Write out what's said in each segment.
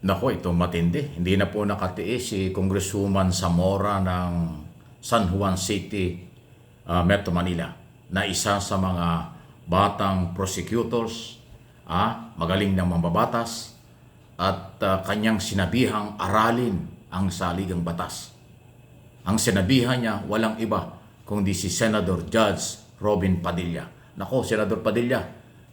Nako, ito matindi. Hindi na po nakatiis si Congresswoman Zamora ng San Juan City, Metro Manila, na isa sa mga batang prosecutors, magaling ng mambabatas, at kanyang sinabihang aralin ang saligang batas. Ang sinabihan niya walang iba kundi si Senator Judge Robin Padilla. Nako, Senator Padilla,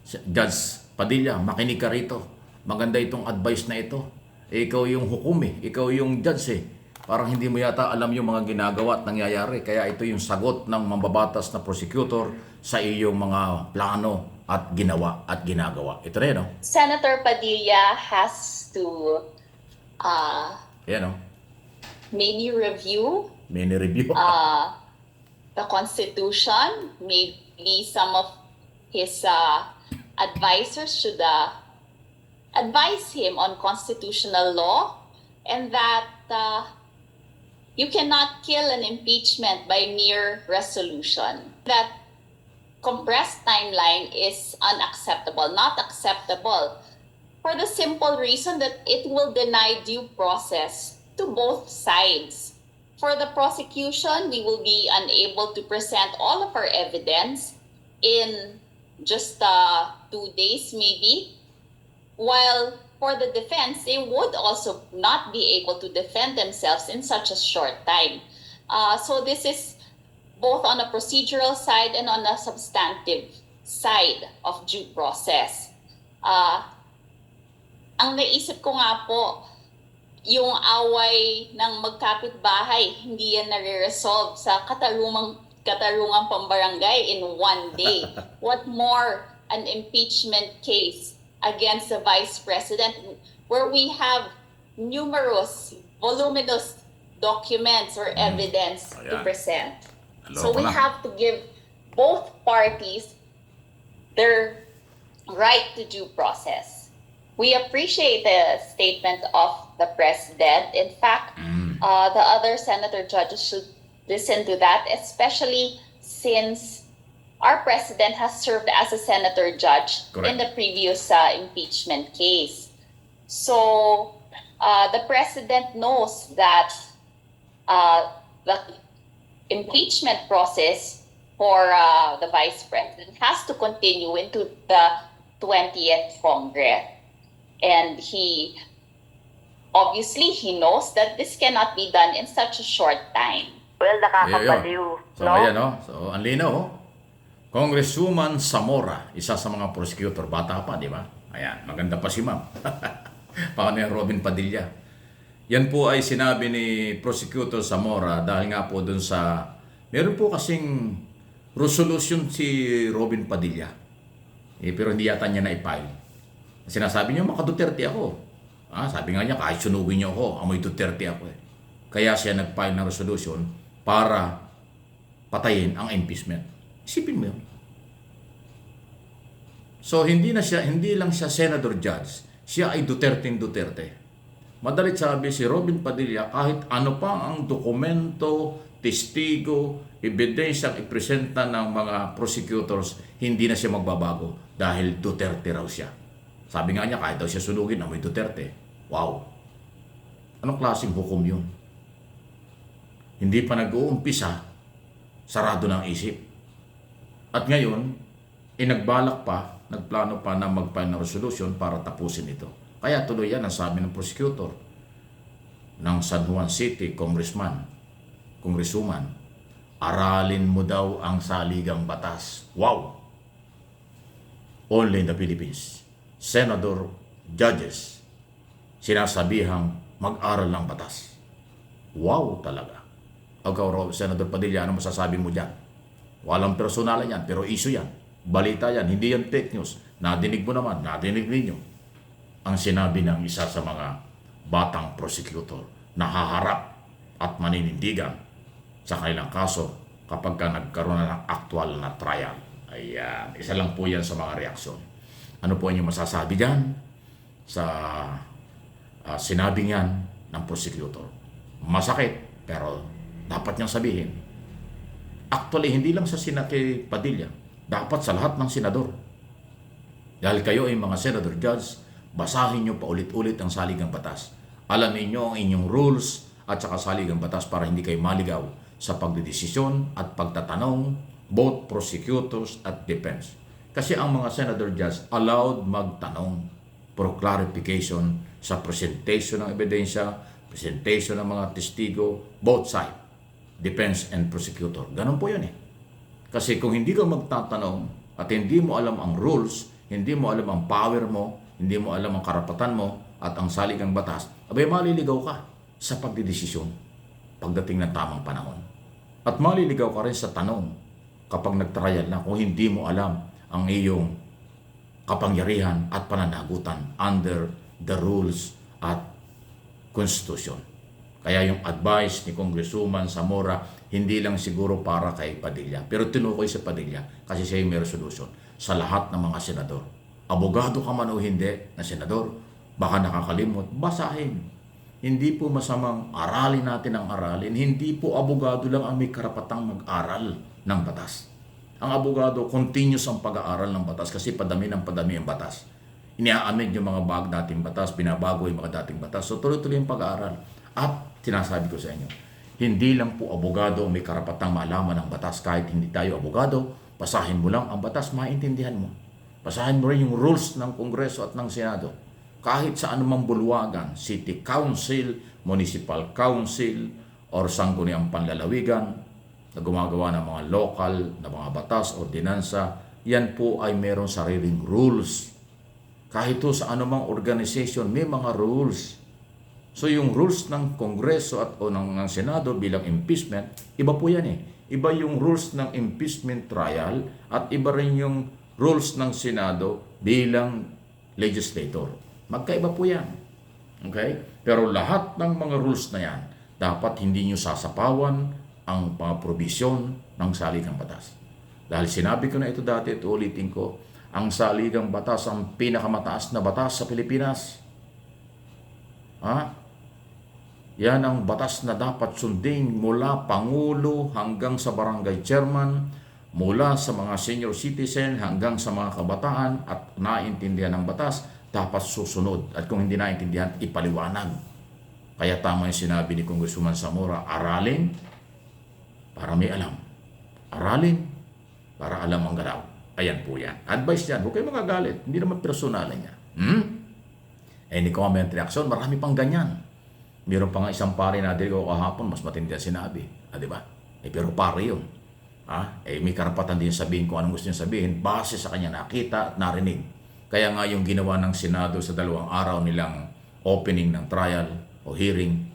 Judge Padilla, makinig ka rito. Maganda itong advice na ito. Ikaw yung hukom ikaw yung judge Parang hindi mo yata alam yung mga ginagawa at nangyayari. Kaya ito yung sagot ng mambabatas na prosecutor sa iyong mga plano at ginawa at ginagawa. Ito rin, no? Senator Padilla has to Yan, no? maybe review Mini review. the Constitution. Maybe some of his advisors should advise him on constitutional law, and that you cannot kill an impeachment by mere resolution. That compressed timeline is unacceptable, not acceptable, for the simple reason that it will deny due process to both sides. For the prosecution, we will be unable to present all of our evidence in just 2 days maybe, while for the defense, they would also not be able to defend themselves in such a short time. So this is both on a procedural side and on a substantive side of due process. Ang naisip ko nga po, yung away ng magkapitbahay, hindi yan nare-resolve sa katarungang pambarangay in one day. What more an impeachment case against the Vice President, where we have numerous, voluminous documents or evidence to present. So we have to give both parties their right to due process. We appreciate the statement of the President. In fact, the other senator judges should listen to that, especially since our President has served as a senator judge in the previous impeachment case. So the President knows that the impeachment process for the Vice President has to continue into the 20th Congress. And he knows that this cannot be done in such a short time. Well, nakakabaliw, So, ayan, no? So, ang linaw, oh. Congresswoman Zamora, isa sa mga prosecutor, bata pa, di ba? Ayan, maganda pa si ma'am. Paano yung Robin Padilla? Yan po ay sinabi ni Prosecutor Zamora dahil nga po dun sa, meron po kasing resolution si Robin Padilla. Pero hindi yata niya na-file. Sinasabi niya, maka-Duterte ako. Sabi nga niya, kahit sunugin niyo ako, amoy Duterte ako Kaya siya nag-file ng resolution para patayin ang impeachment. Isipin mo yun. So, hindi lang siya Senator Judge. Siya ay Duterte. Madalit sabi si Robin Padilla, kahit ano pa ang dokumento, testigo, ebidensya ang ipresenta ng mga prosecutors, hindi na siya magbabago dahil Duterte raw siya. Sabi nga niya, kahit daw siya sunugin, amoy Duterte. Wow! Anong klaseng hukom yun? Hindi pa nag-uumpisa, sarado ng isip. At ngayon, nagplano pa na mag-file ng resolution para tapusin ito. Kaya tuloy yan ang sabi ng prosecutor ng San Juan City, Congresswoman, aralin mo daw ang saligang batas. Wow! Only in the Philippines, Senator Judges, sinasabihang mag-aral ng batas. Wow talaga. Ikaw, Senator Padilla, ano masasabi mo dyan? Walang personalan yan, pero issue yan. Balita yan, hindi yan fake news. Nadinig mo naman, nadinig ninyo ang sinabi ng isa sa mga batang prosecutor na haharap at maninindigan sa kanilang kaso kapag nagkaroon na ng actual na trial. Ayan, isa lang po yan sa mga reaksyon. Ano po inyong masasabi dyan sa sinabing yan ng prosecutor? Masakit, pero dapat niyang sabihin. Actually, hindi lang sa kay Padilla, dapat sa lahat ng senador. Dahil kayo ay mga senator judge, basahin nyo paulit-ulit ang saligang batas. Alamin nyo ang inyong rules at saka saligang batas para hindi kayo maligaw sa pagdedesisyon at pagtatanong, both prosecutors at defense. Kasi ang mga senador judge allowed magtanong for clarification sa presentation ng ebidensya, presentation ng mga testigo, both side, defense and prosecutor. Ganun po yun eh. Kasi kung hindi ka magtatanong at hindi mo alam ang rules, hindi mo alam ang power mo, hindi mo alam ang karapatan mo at ang saligang batas, abay maliligaw ka sa pagdedesisyon pagdating ng tamang panahon. At maliligaw ka rin sa tanong kapag nagtrial na kung hindi mo alam ang iyong kapangyarihan at pananagutan under the rules at Constitution. Kaya yung advice ni Congresswoman Zamora, hindi lang siguro para kay Padilla, pero tinukoy sa Padilla kasi siya yung may resolution sa lahat ng mga senador. Abogado ka man o hindi na senador, baka nakakalimot, basahin. Hindi po masamang aralin natin ang aralin. Hindi po abogado lang ang may karapatang mag-aral ng batas. Ang abogado, continuous ang pag-aaral ng batas kasi padami ng padami ang batas. Iniaamid yung mga dating batas, binabago yung mga dating batas. So tuloy-tuloy yung pag-aaral. At sinasabi ko sa inyo, hindi lang po abogado ang may karapatang malaman ng batas kahit hindi tayo abogado. Basahin mo lang ang batas, maintindihan mo. Basahin mo rin yung rules ng Kongreso at ng Senado. Kahit sa anumang bulwagan, City Council, Municipal Council, or sangguniang panlalawigan, na gumagawa ng mga local na mga batas, ordinansa, yan po ay meron sariling rules. Kahit po sa anumang organization, may mga rules. So yung rules ng Kongreso at o ng Senado bilang impeachment, iba po yan eh. Iba yung rules ng impeachment trial at iba rin yung rules ng Senado bilang legislator. Magkaiba po yan. Okay? Pero lahat ng mga rules na yan, dapat hindi nyo sasapawan ang mga probisyon ng saligang batas. Dahil sinabi ko na ito dati, ito ulitin ko, ang saligang batas ang pinakamataas na batas sa Pilipinas. Yan ang batas na dapat sundin mula Pangulo hanggang sa barangay chairman, mula sa mga senior citizen hanggang sa mga kabataan at naintindihan ng batas, dapat susunod. At kung hindi naintindihan, ipaliwanag. Kaya tama yung sinabi ni Congresswoman Zamora, aralin para may alam. Aralin para alam ang galaw. Ayan po yan. Advice yan. Huwag kayo magagalit. Hindi naman personalan niya. Any comment, reaction, marami pang ganyan. Meron pa nga isang pare na ko kahapon, mas matindi ang sinabi. Di ba? Pero pare yun. May karapatan din sabihin kung anong gusto niya sabihin base sa kanya nakita at narinig. Kaya nga yung ginawa ng Senado sa 2 araw nilang opening ng trial o hearing,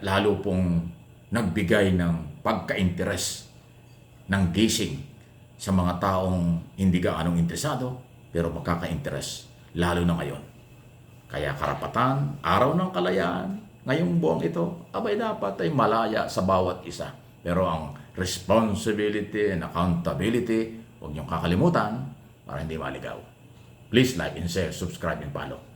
lalo pong nagbigay ng pagka-interes ng gising sa mga taong hindi gaanong interesado pero makaka-interes lalo na ngayon. Kaya karapatan, araw ng kalayaan, ngayong buwang ito, abay dapat ay malaya sa bawat isa. Pero ang responsibility and accountability, huwag niyong kakalimutan para hindi maligaw. Please like and share, subscribe and follow.